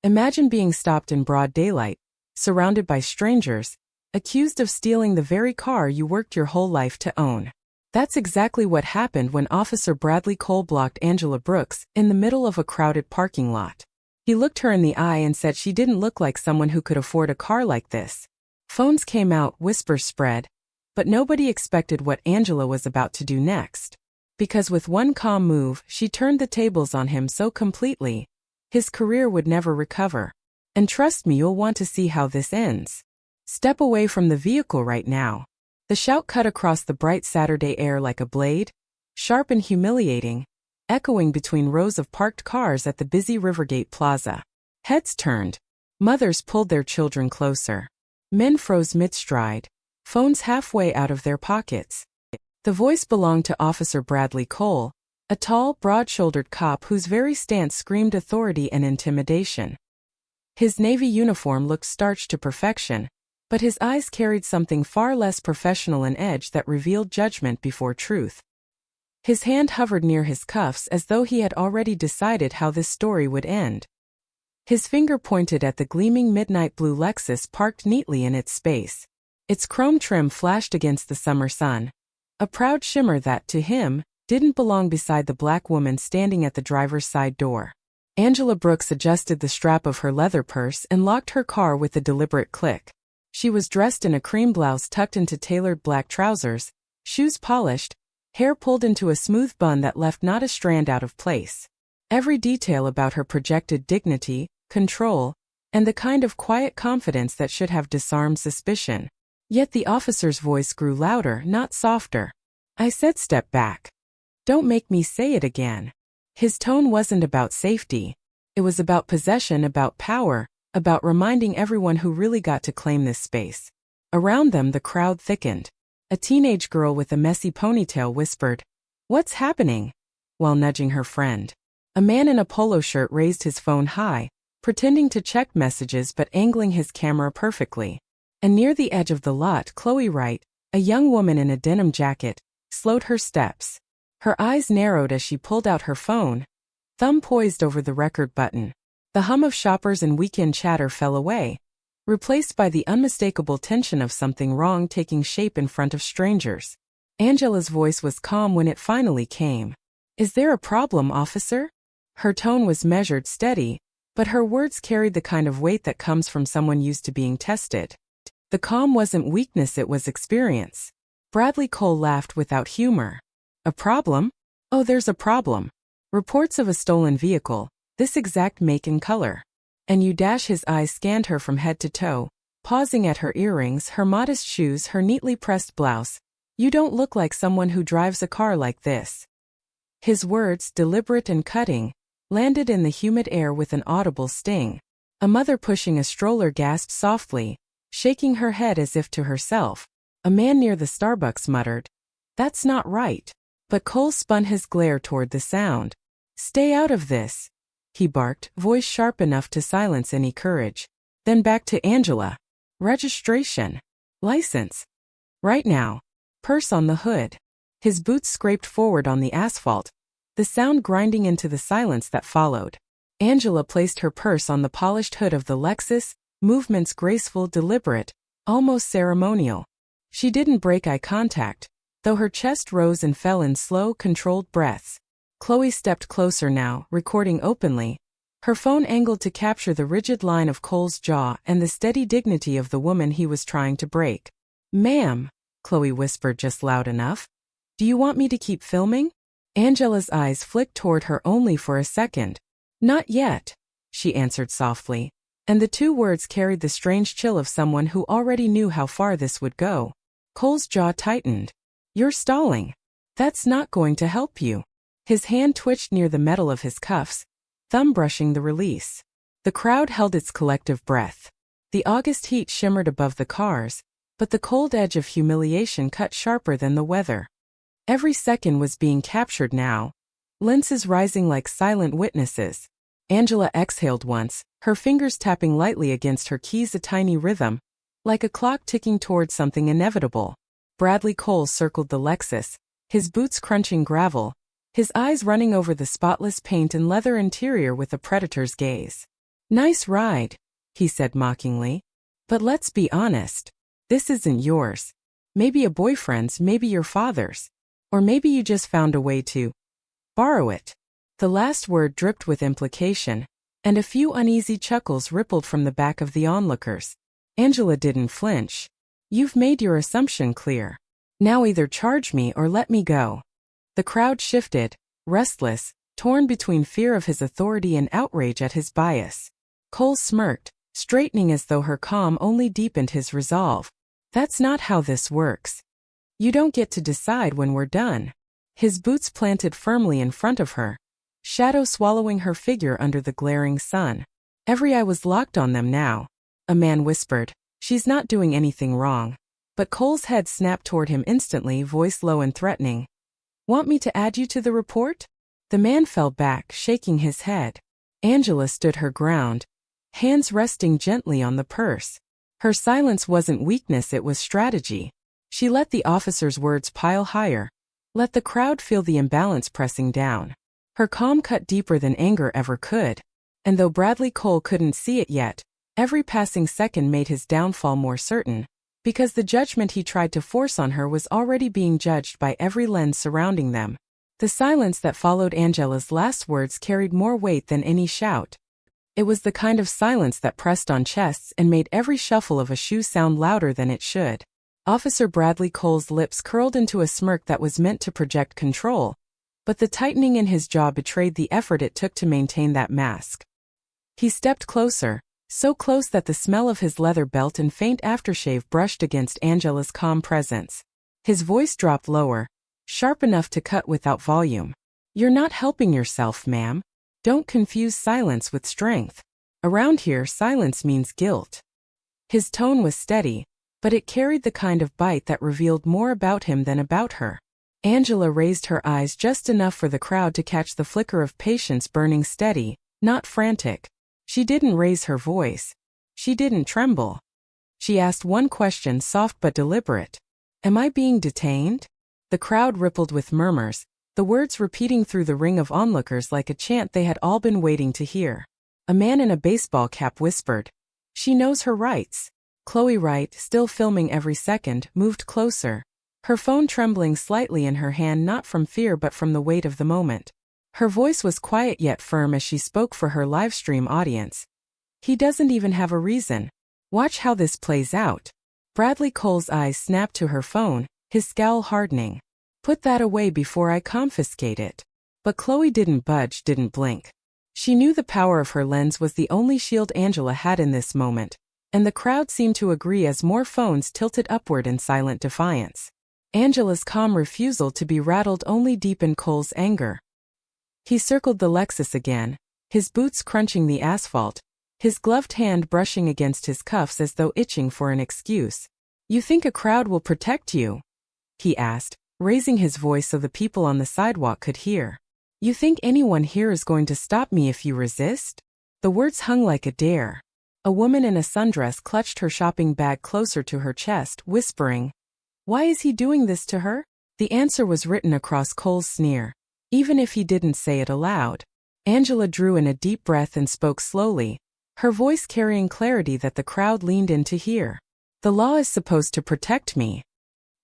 Imagine being stopped in broad daylight, surrounded by strangers, accused of stealing the very car you worked your whole life to own. That's exactly what happened when Officer Bradley Cole blocked Angela Brooks in the middle of a crowded parking lot. He looked her in the eye and said she didn't look like someone who could afford a car like this. Phones came out, whispers spread, but nobody expected what Angela was about to do next. Because with one calm move, she turned the tables on him so completely, his career would never recover. And trust me, you'll want to see how this ends. Step away from the vehicle right now. The shout cut across the bright Saturday air like a blade, sharp and humiliating, echoing between rows of parked cars at the busy Rivergate Plaza. Heads turned. Mothers pulled their children closer. Men froze mid-stride, phones halfway out of their pockets. The voice belonged to Officer Bradley Cole, a tall, broad-shouldered cop whose very stance screamed authority and intimidation. His navy uniform looked starched to perfection, but his eyes carried something far less professional, an edge that revealed judgment before truth. His hand hovered near his cuffs as though he had already decided how this story would end. His finger pointed at the gleaming midnight blue Lexus parked neatly in its space. Its chrome trim flashed against the summer sun, a proud shimmer that, to him, didn't belong beside the black woman standing at the driver's side door. Angela Brooks adjusted the strap of her leather purse and locked her car with a deliberate click. She was dressed in a cream blouse tucked into tailored black trousers, shoes polished, hair pulled into a smooth bun that left not a strand out of place. Every detail about her projected dignity, control, and the kind of quiet confidence that should have disarmed suspicion. Yet the officer's voice grew louder, not softer. "I said step back. Don't make me say it again." His tone wasn't about safety. It was about possession, about power, about reminding everyone who really got to claim this space. Around them the crowd thickened. A teenage girl with a messy ponytail whispered, "What's happening?" while nudging her friend. A man in a polo shirt raised his phone high, pretending to check messages but angling his camera perfectly. And near the edge of the lot, Chloe Wright, a young woman in a denim jacket, slowed her steps. Her eyes narrowed as she pulled out her phone, thumb poised over the record button. The hum of shoppers and weekend chatter fell away, replaced by the unmistakable tension of something wrong taking shape in front of strangers. Angela's voice was calm when it finally came. "Is there a problem, officer?" Her tone was measured, steady, but her words carried the kind of weight that comes from someone used to being tested. The calm wasn't weakness, it was experience. Bradley Cole laughed without humor. "A problem? Oh, there's a problem. Reports of a stolen vehicle, this exact make and color." And his eyes scanned her from head to toe, pausing at her earrings, her modest shoes, her neatly pressed blouse. "You don't look like someone who drives a car like this." His words, deliberate and cutting, landed in the humid air with an audible sting. A mother pushing a stroller gasped softly, shaking her head as if to herself. A man near the Starbucks muttered, "That's not right." But Cole spun his glare toward the sound. "Stay out of this," he barked, voice sharp enough to silence any courage. Then back to Angela. "Registration. License. Right now. Purse on the hood." His boots scraped forward on the asphalt, the sound grinding into the silence that followed. Angela placed her purse on the polished hood of the Lexus, movements graceful, deliberate, almost ceremonial. She didn't break eye contact, though her chest rose and fell in slow, controlled breaths. Chloe stepped closer now, recording openly, her phone angled to capture the rigid line of Cole's jaw and the steady dignity of the woman he was trying to break. "Ma'am," Chloe whispered just loud enough, "do you want me to keep filming?" Angela's eyes flicked toward her only for a second. "Not yet," she answered softly, and the two words carried the strange chill of someone who already knew how far this would go. Cole's jaw tightened. "You're stalling. That's not going to help you." His hand twitched near the metal of his cuffs, thumb brushing the release. The crowd held its collective breath. The August heat shimmered above the cars, but the cold edge of humiliation cut sharper than the weather. Every second was being captured now, lenses rising like silent witnesses. Angela exhaled once, her fingers tapping lightly against her keys, a tiny rhythm, like a clock ticking toward something inevitable. Bradley Cole circled the Lexus, his boots crunching gravel, his eyes running over the spotless paint and leather interior with a predator's gaze. Nice ride, he said mockingly. But let's be honest. This isn't yours. Maybe a boyfriend's, maybe your father's. Or maybe you just found a way to borrow it. The last word dripped with implication, and a few uneasy chuckles rippled from the back of the onlookers. Angela didn't flinch. You've made your assumption clear. Now either charge me or let me go. The crowd shifted, restless, torn between fear of his authority and outrage at his bias. Cole smirked, straightening as though her calm only deepened his resolve. That's not how this works. You don't get to decide when we're done. His boots planted firmly in front of her, shadow swallowing her figure under the glaring sun. Every eye was locked on them now. A man whispered, "She's not doing anything wrong." But Cole's head snapped toward him instantly, voice low and threatening. "Want me to add you to the report?" The man fell back, shaking his head. Angela stood her ground, hands resting gently on the purse. Her silence wasn't weakness, it was strategy. She let the officer's words pile higher, let the crowd feel the imbalance pressing down. Her calm cut deeper than anger ever could. And though Bradley Cole couldn't see it yet, every passing second made his downfall more certain, because the judgment he tried to force on her was already being judged by every lens surrounding them. The silence that followed Angela's last words carried more weight than any shout. It was the kind of silence that pressed on chests and made every shuffle of a shoe sound louder than it should. Officer Bradley Cole's lips curled into a smirk that was meant to project control, but the tightening in his jaw betrayed the effort it took to maintain that mask. He stepped closer, so close that the smell of his leather belt and faint aftershave brushed against Angela's calm presence. His voice dropped lower, sharp enough to cut without volume. "You're not helping yourself, ma'am. Don't confuse silence with strength. Around here, silence means guilt." His tone was steady, but it carried the kind of bite that revealed more about him than about her. Angela raised her eyes just enough for the crowd to catch the flicker of patience burning steady, not frantic. She didn't raise her voice. She didn't tremble. She asked one question, soft but deliberate. "Am I being detained?" The crowd rippled with murmurs, the words repeating through the ring of onlookers like a chant they had all been waiting to hear. A man in a baseball cap whispered, "She knows her rights." Chloe Wright, still filming every second, moved closer, her phone trembling slightly in her hand, not from fear but from the weight of the moment. Her voice was quiet yet firm as she spoke for her livestream audience. "He doesn't even have a reason. Watch how this plays out." Bradley Cole's eyes snapped to her phone, his scowl hardening. "Put that away before I confiscate it." But Chloe didn't budge, didn't blink. She knew the power of her lens was the only shield Angela had in this moment, and the crowd seemed to agree as more phones tilted upward in silent defiance. Angela's calm refusal to be rattled only deepened Cole's anger. He circled the Lexus again, his boots crunching the asphalt, his gloved hand brushing against his cuffs as though itching for an excuse. "You think a crowd will protect you?" he asked, raising his voice so the people on the sidewalk could hear. "You think anyone here is going to stop me if you resist?" The words hung like a dare. A woman in a sundress clutched her shopping bag closer to her chest, whispering, "Why is he doing this to her?" The answer was written across Cole's sneer, even if he didn't say it aloud. Angela drew in a deep breath and spoke slowly, her voice carrying clarity that the crowd leaned in to hear. "The law is supposed to protect me.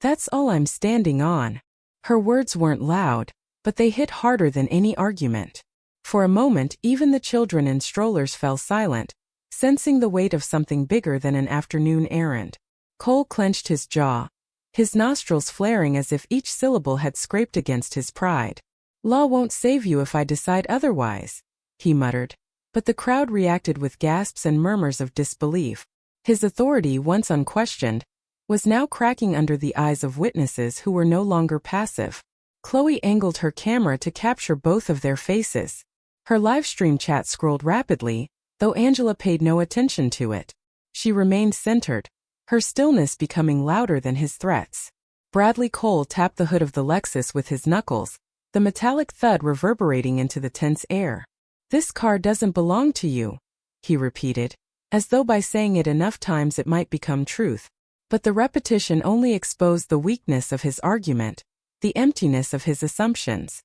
That's all I'm standing on." Her words weren't loud, but they hit harder than any argument. For a moment, even the children in strollers fell silent, sensing the weight of something bigger than an afternoon errand. Cole clenched his jaw, his nostrils flaring as if each syllable had scraped against his pride. "Law won't save you if I decide otherwise," he muttered. But the crowd reacted with gasps and murmurs of disbelief. His authority, once unquestioned, was now cracking under the eyes of witnesses who were no longer passive. Chloe angled her camera to capture both of their faces. Her livestream chat scrolled rapidly, though Angela paid no attention to it. She remained centered, her stillness becoming louder than his threats. Bradley Cole tapped the hood of the Lexus with his knuckles, the metallic thud reverberating into the tense air. "This car doesn't belong to you," he repeated, as though by saying it enough times it might become truth. But the repetition only exposed the weakness of his argument, the emptiness of his assumptions.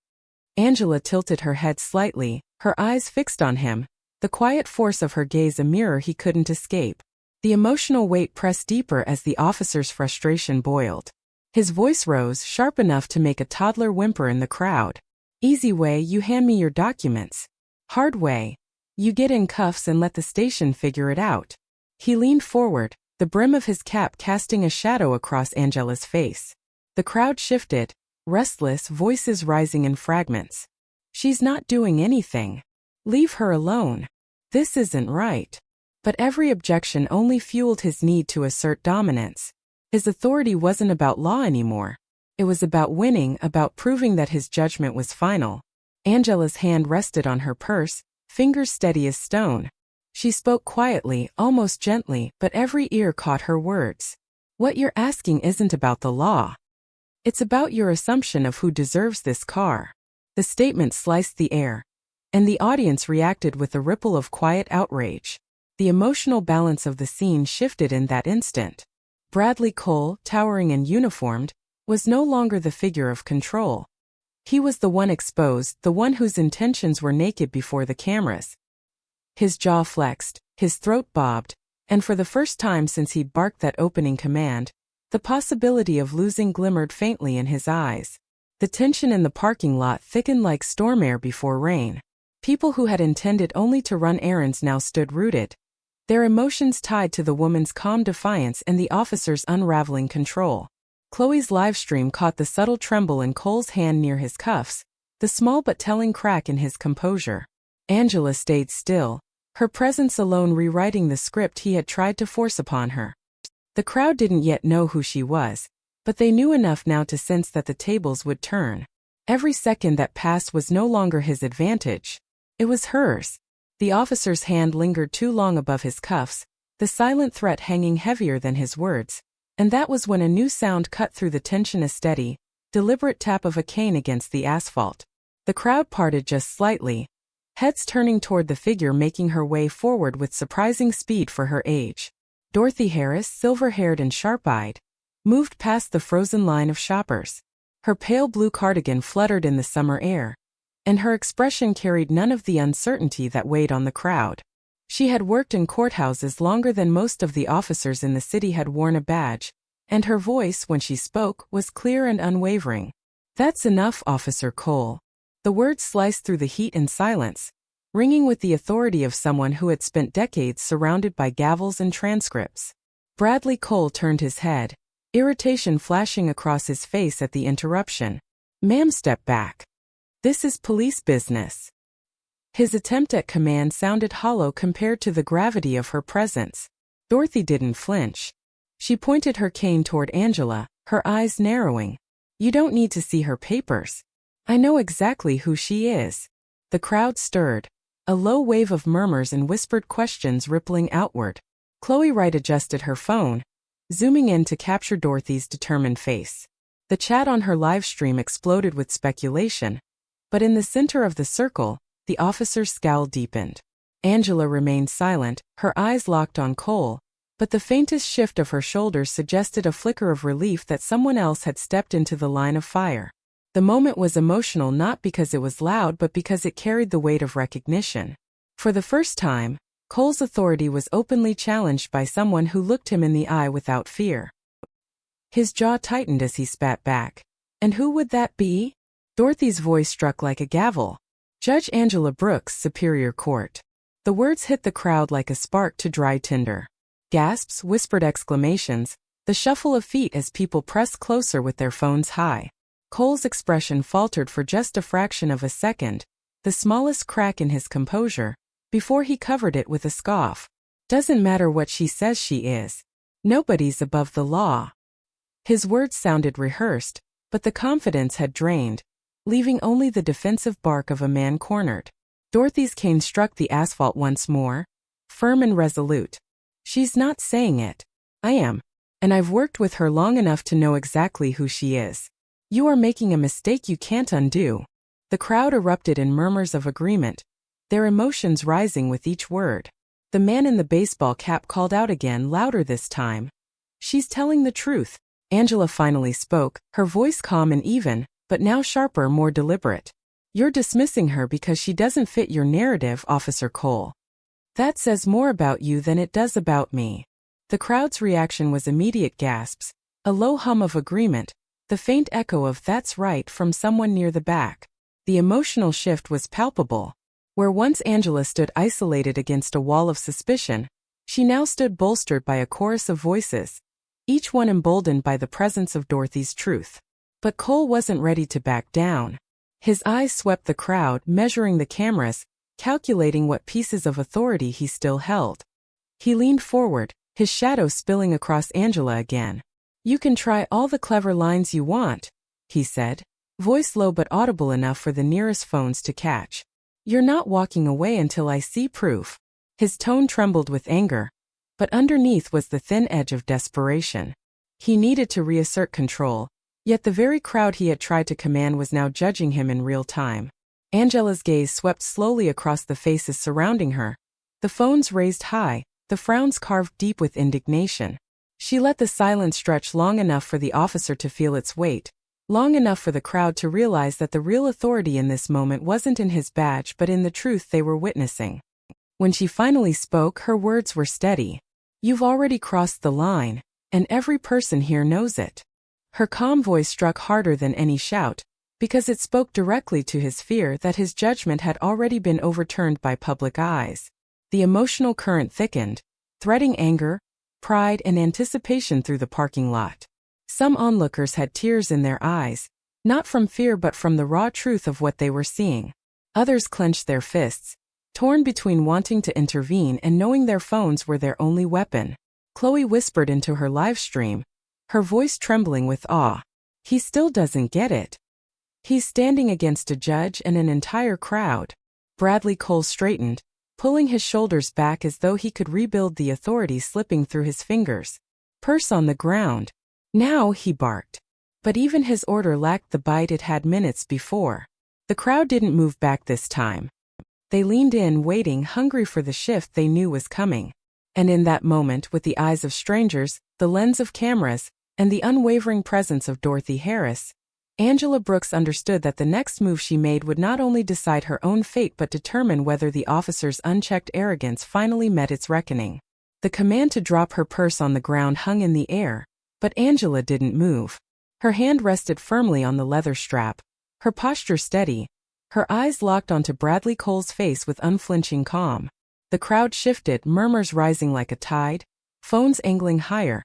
Angela tilted her head slightly, her eyes fixed on him, the quiet force of her gaze a mirror he couldn't escape. The emotional weight pressed deeper as the officer's frustration boiled. His voice rose, sharp enough to make a toddler whimper in the crowd. Easy way, you hand me your documents. Hard way, you get in cuffs and let the station figure it out. He leaned forward, the brim of his cap casting a shadow across Angela's face. The crowd shifted, restless voices rising in fragments. She's not doing anything. Leave her alone. This isn't right. But every objection only fueled his need to assert dominance. His authority wasn't about law anymore. It was about winning, about proving that his judgment was final. Angela's hand rested on her purse, fingers steady as stone. She spoke quietly, almost gently, but every ear caught her words. What you're asking isn't about the law. It's about your assumption of who deserves this car. The statement sliced the air, and the audience reacted with a ripple of quiet outrage. The emotional balance of the scene shifted in that instant. Bradley Cole, towering and uniformed, was no longer the figure of control. He was the one exposed, the one whose intentions were naked before the cameras. His jaw flexed, his throat bobbed, and for the first time since he'd barked that opening command, the possibility of losing glimmered faintly in his eyes. The tension in the parking lot thickened like storm air before rain. People who had intended only to run errands now stood rooted, their emotions tied to the woman's calm defiance and the officer's unraveling control. Chloe's livestream caught the subtle tremble in Cole's hand near his cuffs, the small but telling crack in his composure. Angela stayed still, her presence alone rewriting the script he had tried to force upon her. The crowd didn't yet know who she was, but they knew enough now to sense that the tables would turn. Every second that passed was no longer his advantage. It was hers. The officer's hand lingered too long above his cuffs, the silent threat hanging heavier than his words, and that was when a new sound cut through the tension: a steady, deliberate tap of a cane against the asphalt. The crowd parted just slightly, heads turning toward the figure making her way forward with surprising speed for her age. Dorothy Harris, silver-haired and sharp-eyed, moved past the frozen line of shoppers. Her pale blue cardigan fluttered in the summer air, and her expression carried none of the uncertainty that weighed on the crowd. She had worked in courthouses longer than most of the officers in the city had worn a badge, and her voice, when she spoke, was clear and unwavering. "That's enough, Officer Cole." The words sliced through the heat and silence, ringing with the authority of someone who had spent decades surrounded by gavels and transcripts. Bradley Cole turned his head, irritation flashing across his face at the interruption. "Ma'am, step back. This is police business." His attempt at command sounded hollow compared to the gravity of her presence. Dorothy didn't flinch. She pointed her cane toward Angela, her eyes narrowing. "You don't need to see her papers. I know exactly who she is." The crowd stirred, a low wave of murmurs and whispered questions rippling outward. Chloe Wright adjusted her phone, zooming in to capture Dorothy's determined face. The chat on her live stream exploded with speculation, but in the center of the circle, the officer's scowl deepened. Angela remained silent, her eyes locked on Cole, but the faintest shift of her shoulders suggested a flicker of relief that someone else had stepped into the line of fire. The moment was emotional not because it was loud but because it carried the weight of recognition. For the first time, Cole's authority was openly challenged by someone who looked him in the eye without fear. His jaw tightened as he spat back. "And who would that be?" Dorothy's voice struck like a gavel. "Judge Angela Brooks, Superior Court." The words hit the crowd like a spark to dry tinder. Gasps, whispered exclamations, the shuffle of feet as people pressed closer with their phones high. Cole's expression faltered for just a fraction of a second, the smallest crack in his composure, before he covered it with a scoff. "Doesn't matter what she says she is. Nobody's above the law." His words sounded rehearsed, but the confidence had drained, leaving only the defensive bark of a man cornered. Dorothy's cane struck the asphalt once more, firm and resolute. "She's not saying it. I am. And I've worked with her long enough to know exactly who she is. You are making a mistake you can't undo." The crowd erupted in murmurs of agreement, their emotions rising with each word. The man in the baseball cap called out again, louder this time. "She's telling the truth." Angela finally spoke, her voice calm and even, but now sharper, more deliberate. "You're dismissing her because she doesn't fit your narrative, Officer Cole. That says more about you than it does about me. The crowd's reaction was immediate gasps, a low hum of agreement, the faint echo of "that's right" from someone near the back. The emotional shift was palpable. Where once Angela stood isolated against a wall of suspicion, she now stood bolstered by a chorus of voices, each one emboldened by the presence of Dorothy's truth. But Cole wasn't ready to back down. His eyes swept the crowd, measuring the cameras, calculating what pieces of authority he still held. He leaned forward, his shadow spilling across Angela again. "You can try all the clever lines you want," he said, voice low but audible enough for the nearest phones to catch. "You're not walking away until I see proof." His tone trembled with anger, but underneath was the thin edge of desperation. He needed to reassert control, yet the very crowd he had tried to command was now judging him in real time. Angela's gaze swept slowly across the faces surrounding her, the phones raised high, the frowns carved deep with indignation. She let the silence stretch long enough for the officer to feel its weight, long enough for the crowd to realize that the real authority in this moment wasn't in his badge but in the truth they were witnessing. When she finally spoke, her words were steady. "You've already crossed the line, and every person here knows it." Her calm voice struck harder than any shout, because it spoke directly to his fear that his judgment had already been overturned by public eyes. The emotional current thickened, threading anger, pride, and anticipation through the parking lot. Some onlookers had tears in their eyes, not from fear but from the raw truth of what they were seeing. Others clenched their fists, torn between wanting to intervene and knowing their phones were their only weapon. Chloe whispered into her live stream, her voice trembling with awe. "He still doesn't get it. He's standing against a judge and an entire crowd." Bradley Cole straightened, pulling his shoulders back as though he could rebuild the authority slipping through his fingers. "Purse on the ground. Now," he barked. But even his order lacked the bite it had minutes before. The crowd didn't move back this time. They leaned in, waiting, hungry for the shift they knew was coming. And in that moment, with the eyes of strangers, the lens of cameras, and the unwavering presence of Dorothy Harris, Angela Brooks understood that the next move she made would not only decide her own fate but determine whether the officer's unchecked arrogance finally met its reckoning. The command to drop her purse on the ground hung in the air, but Angela didn't move. Her hand rested firmly on the leather strap, her posture steady, her eyes locked onto Bradley Cole's face with unflinching calm. The crowd shifted, murmurs rising like a tide, phones angling higher,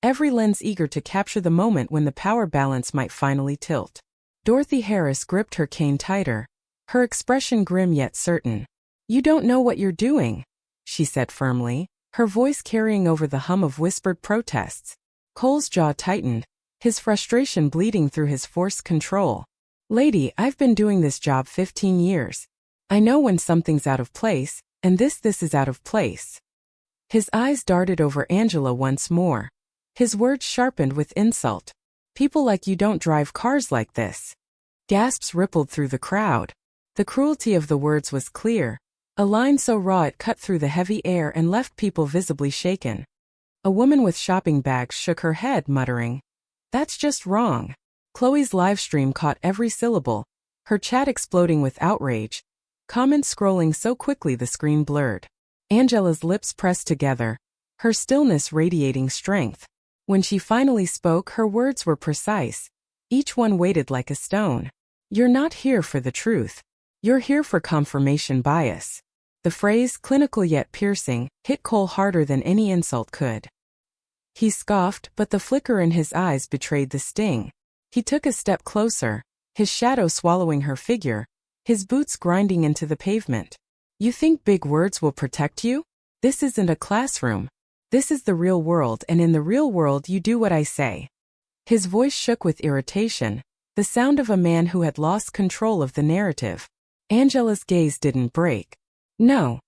every lens eager to capture the moment when the power balance might finally tilt. Dorothy Harris gripped her cane tighter, her expression grim yet certain. "You don't know what you're doing," she said firmly, her voice carrying over the hum of whispered protests. Cole's jaw tightened, his frustration bleeding through his forced control. "Lady, I've been doing this job 15 years. I know when something's out of place, and this is out of place." His eyes darted over Angela once more. His words sharpened with insult. "People like you don't drive cars like this." Gasps rippled through the crowd. The cruelty of the words was clear, a line so raw it cut through the heavy air and left people visibly shaken. A woman with shopping bags shook her head, muttering, "That's just wrong." Chloe's livestream caught every syllable, her chat exploding with outrage, comments scrolling so quickly the screen blurred. Angela's lips pressed together, her stillness radiating strength. When she finally spoke, her words were precise, each one weighted like a stone. "You're not here for the truth. You're here for confirmation bias." The phrase, clinical yet piercing, hit Cole harder than any insult could. He scoffed, but the flicker in his eyes betrayed the sting. He took a step closer, his shadow swallowing her figure, his boots grinding into the pavement. "You think big words will protect you? This isn't a classroom. This is the real world, and in the real world you do what I say." His voice shook with irritation, the sound of a man who had lost control of the narrative. Angela's gaze didn't break. "No.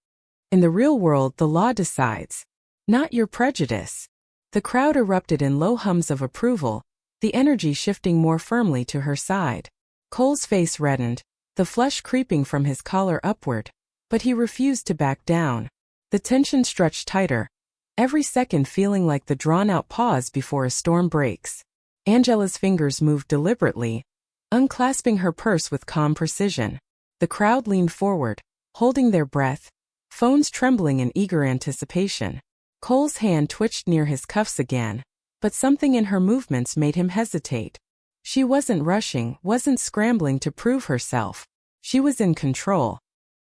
In the real world the law decides, not your prejudice." The crowd erupted in low hums of approval, the energy shifting more firmly to her side. Cole's face reddened, the flush creeping from his collar upward, but he refused to back down. The tension stretched tighter, every second feeling like the drawn-out pause before a storm breaks. Angela's fingers moved deliberately, unclasping her purse with calm precision. The crowd leaned forward, holding their breath, phones trembling in eager anticipation. Cole's hand twitched near his cuffs again, but something in her movements made him hesitate. She wasn't rushing, wasn't scrambling to prove herself. She was in control.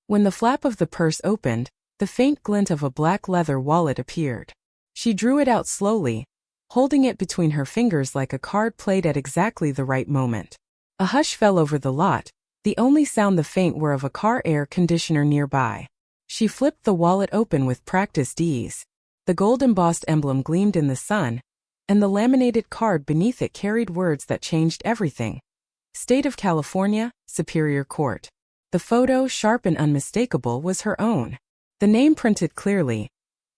When the flap of the purse opened, the faint glint of a black leather wallet appeared. She drew it out slowly, holding it between her fingers like a card played at exactly the right moment. A hush fell over the lot, the only sound the faint whir of a car air conditioner nearby. She flipped the wallet open with practiced ease. The gold-embossed emblem gleamed in the sun, and the laminated card beneath it carried words that changed everything. State of California, Superior Court. The photo, sharp and unmistakable, was her own. The name printed clearly.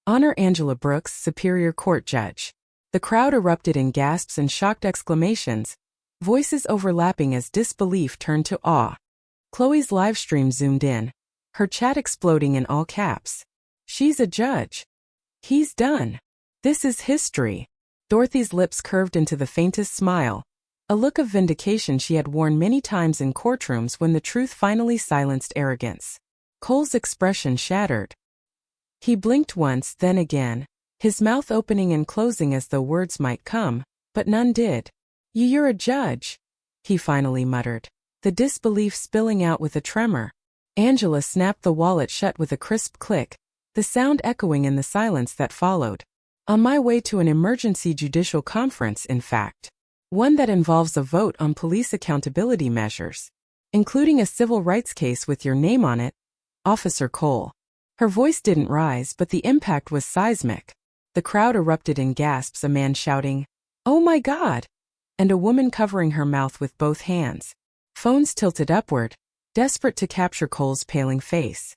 Honor Angela Brooks, Superior Court Judge. The crowd erupted in gasps and shocked exclamations, voices overlapping as disbelief turned to awe. Chloe's livestream zoomed in, her chat exploding in all caps. She's a judge. He's done. This is history. Dorothy's lips curved into the faintest smile, a look of vindication she had worn many times in courtrooms when the truth finally silenced arrogance. Cole's expression shattered. He blinked once, then again, his mouth opening and closing as though words might come, but none did. You're a judge, he finally muttered, the disbelief spilling out with a tremor. Angela snapped the wallet shut with a crisp click, the sound echoing in the silence that followed. On my way to an emergency judicial conference, in fact. One that involves a vote on police accountability measures, including a civil rights case with your name on it, Officer Cole. Her voice didn't rise, but the impact was seismic. The crowd erupted in gasps, a man shouting, "Oh my God!" and a woman covering her mouth with both hands. Phones tilted upward, desperate to capture Cole's paling face.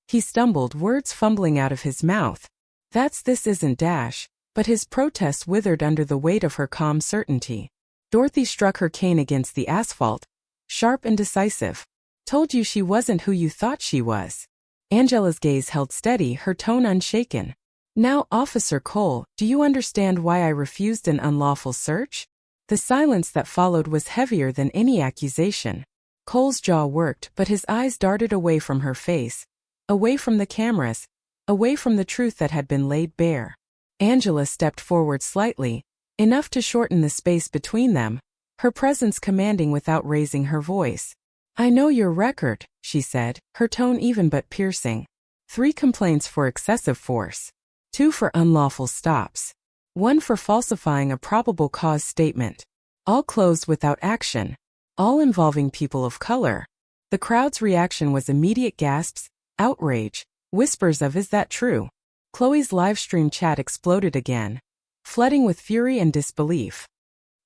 He stumbled, words fumbling out of his mouth. This isn't dash, but his protest withered under the weight of her calm certainty. Dorothy struck her cane against the asphalt, sharp and decisive. Told you she wasn't who you thought she was. Angela's gaze held steady, her tone unshaken. Now, Officer Cole, do you understand why I refused an unlawful search? The silence that followed was heavier than any accusation. Cole's jaw worked, but his eyes darted away from her face, away from the cameras, away from the truth that had been laid bare. Angela stepped forward slightly, enough to shorten the space between them, her presence commanding without raising her voice. I know your record, she said, her tone even but piercing. 3 complaints for excessive force. 2 for unlawful stops. 1 for falsifying a probable cause statement. All closed without action. All involving people of color. The crowd's reaction was immediate gasps, outrage, whispers of "Is that true?" Chloe's livestream chat exploded again, flooding with fury and disbelief.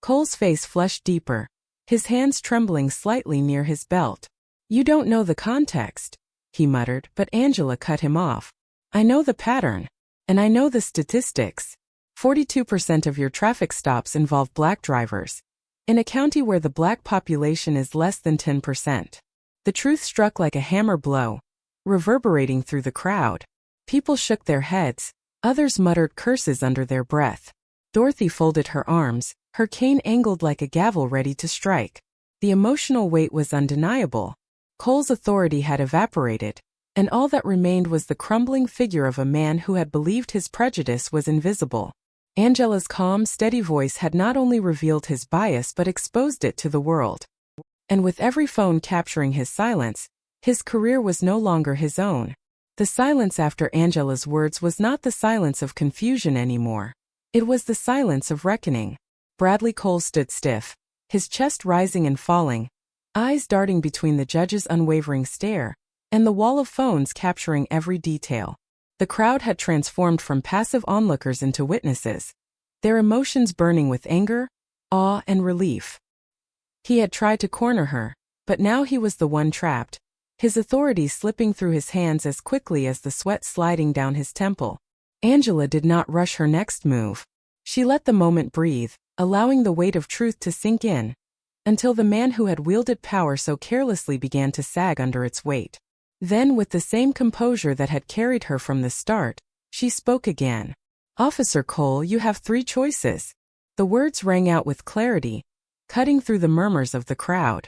Cole's face flushed deeper, his hands trembling slightly near his belt. You don't know the context, he muttered, but Angela cut him off. I know the pattern. And I know the statistics. 42% of your traffic stops involve black drivers, in a county where the black population is less than 10%. The truth struck like a hammer blow, reverberating through the crowd. People shook their heads, others muttered curses under their breath. Dorothy folded her arms, her cane angled like a gavel ready to strike. The emotional weight was undeniable. Cole's authority had evaporated, and all that remained was the crumbling figure of a man who had believed his prejudice was invisible. Angela's calm, steady voice had not only revealed his bias but exposed it to the world. And with every phone capturing his silence, his career was no longer his own. The silence after Angela's words was not the silence of confusion anymore. It was the silence of reckoning. Bradley Cole stood stiff, his chest rising and falling, eyes darting between the judge's unwavering stare and the wall of phones capturing every detail. The crowd had transformed from passive onlookers into witnesses, their emotions burning with anger, awe, and relief. He had tried to corner her, but now he was the one trapped, his authority slipping through his hands as quickly as the sweat sliding down his temple. Angela did not rush her next move. She let the moment breathe, allowing the weight of truth to sink in, until the man who had wielded power so carelessly began to sag under its weight. Then, with the same composure that had carried her from the start, she spoke again. Officer Cole, you have 3 choices. The words rang out with clarity, cutting through the murmurs of the crowd.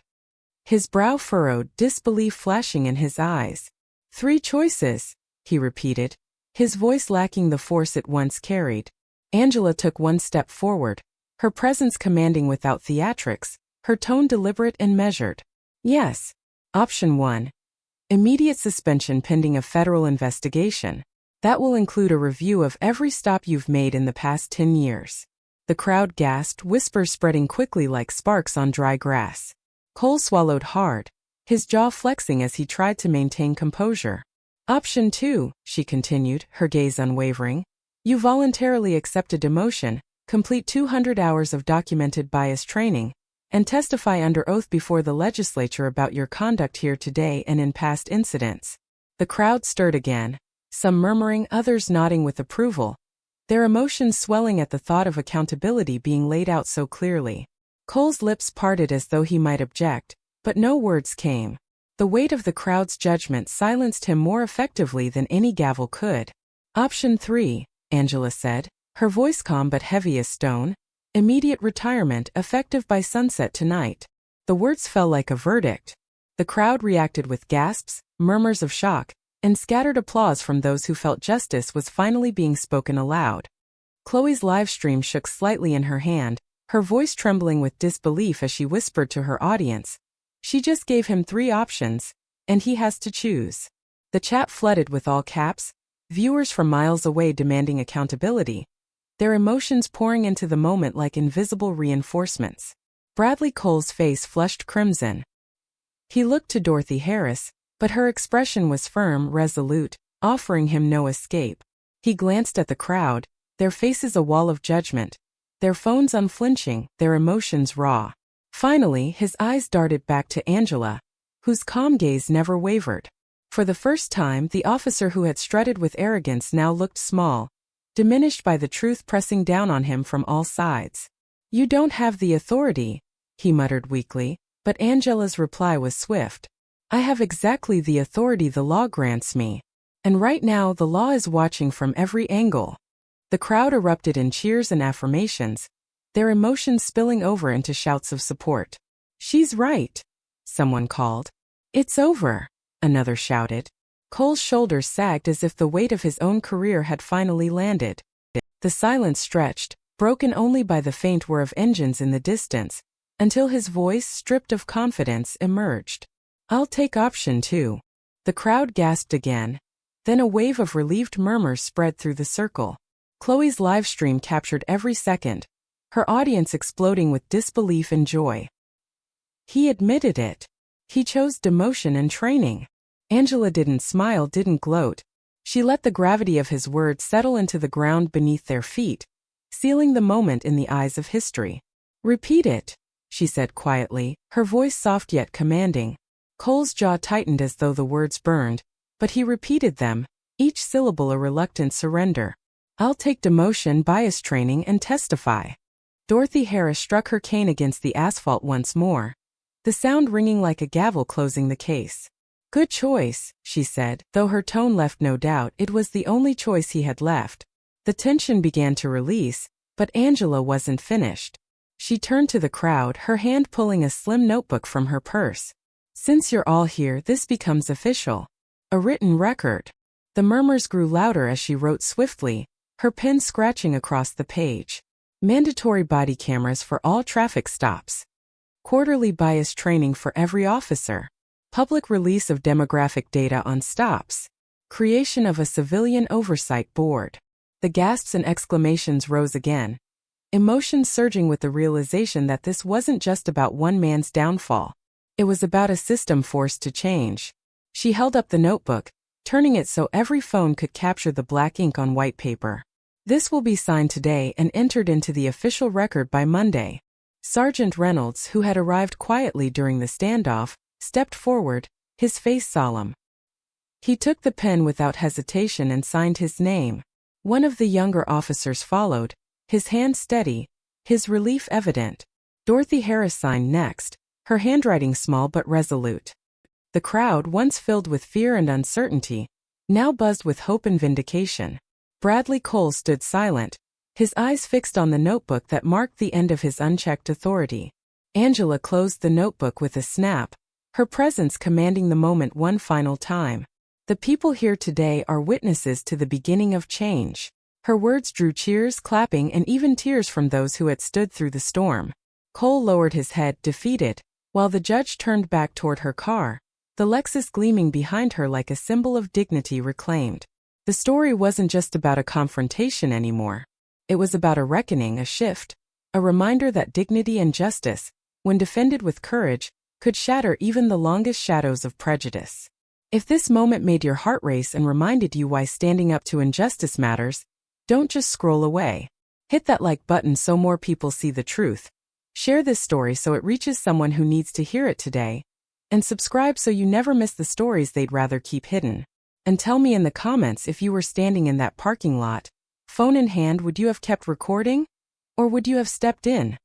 His brow furrowed, disbelief flashing in his eyes. 3 choices. he repeated, his voice lacking the force it once carried. Angela took one step forward, her presence commanding without theatrics, her tone deliberate and measured. Yes. Option 1. Immediate suspension pending a federal investigation. That will include a review of every stop you've made in the past 10 years. The crowd gasped, whispers spreading quickly like sparks on dry grass. Cole swallowed hard, his jaw flexing as he tried to maintain composure. Option 2, she continued, her gaze unwavering. You voluntarily accept a demotion, complete 200 hours of documented bias training, and testify under oath before the legislature about your conduct here today and in past incidents. The crowd stirred again, some murmuring, others nodding with approval, their emotions swelling at the thought of accountability being laid out so clearly. Cole's lips parted as though he might object, but no words came. The weight of the crowd's judgment silenced him more effectively than any gavel could. Option 3, Angela said, her voice calm but heavy as stone. Immediate retirement, effective by sunset tonight. The words fell like a verdict. The crowd reacted with gasps, murmurs of shock, and scattered applause from those who felt justice was finally being spoken aloud. Chloe's live stream shook slightly in her hand, her voice trembling with disbelief as she whispered to her audience. She just gave him 3 options, and he has to choose. The chat flooded with all caps, viewers from miles away demanding accountability, their emotions pouring into the moment like invisible reinforcements. Bradley Cole's face flushed crimson. He looked to Dorothy Harris, but her expression was firm, resolute, offering him no escape. He glanced at the crowd, their faces a wall of judgment, their phones unflinching, their emotions raw. Finally, his eyes darted back to Angela, whose calm gaze never wavered. For the first time, the officer who had strutted with arrogance now looked small, diminished by the truth pressing down on him from all sides. You don't have the authority, he muttered weakly, but Angela's reply was swift. I have exactly the authority the law grants me. And right now the law is watching from every angle. The crowd erupted in cheers and affirmations, their emotions spilling over into shouts of support. She's right, someone called. It's over, another shouted. Cole's shoulders sagged as if the weight of his own career had finally landed. The silence stretched, broken only by the faint whir of engines in the distance, until his voice, stripped of confidence, emerged. I'll take option 2. The crowd gasped again. Then a wave of relieved murmurs spread through the circle. Chloe's live stream captured every second, her audience exploding with disbelief and joy. He admitted it. He chose demotion and training. Angela didn't smile, didn't gloat. She let the gravity of his words settle into the ground beneath their feet, sealing the moment in the eyes of history. Repeat it, she said quietly, her voice soft yet commanding. Cole's jaw tightened as though the words burned, but he repeated them, each syllable a reluctant surrender. I'll take demotion, bias training, and testify. Dorothy Harris struck her cane against the asphalt once more, the sound ringing like a gavel closing the case. Good choice, she said, though her tone left no doubt it was the only choice he had left. The tension began to release, but Angela wasn't finished. She turned to the crowd, her hand pulling a slim notebook from her purse. Since you're all here, this becomes official. A written record. The murmurs grew louder as she wrote swiftly, her pen scratching across the page. Mandatory body cameras for all traffic stops. Quarterly bias training for every officer. Public release of demographic data on stops. Creation of a civilian oversight board. The gasps and exclamations rose again, emotions surging with the realization that this wasn't just about one man's downfall. It was about a system forced to change. She held up the notebook, turning it so every phone could capture the black ink on white paper. This will be signed today and entered into the official record by Monday. Sergeant Reynolds, who had arrived quietly during the standoff, stepped forward, his face solemn. He took the pen without hesitation and signed his name. One of the younger officers followed, his hand steady, his relief evident. Dorothy Harris signed next, her handwriting small but resolute. The crowd, once filled with fear and uncertainty, now buzzed with hope and vindication. Bradley Cole stood silent, his eyes fixed on the notebook that marked the end of his unchecked authority. Angela closed the notebook with a snap, her presence commanding the moment one final time. The people here today are witnesses to the beginning of change. Her words drew cheers, clapping, and even tears from those who had stood through the storm. Cole lowered his head, defeated, while the judge turned back toward her car, the Lexus gleaming behind her like a symbol of dignity reclaimed. The story wasn't just about a confrontation anymore. It was about a reckoning, a shift, a reminder that dignity and justice, when defended with courage, could shatter even the longest shadows of prejudice. If this moment made your heart race and reminded you why standing up to injustice matters, don't just scroll away. Hit that like button so more people see the truth. Share this story so it reaches someone who needs to hear it today. And subscribe so you never miss the stories they'd rather keep hidden. And tell me in the comments if you were standing in that parking lot, phone in hand, would you have kept recording? Or would you have stepped in?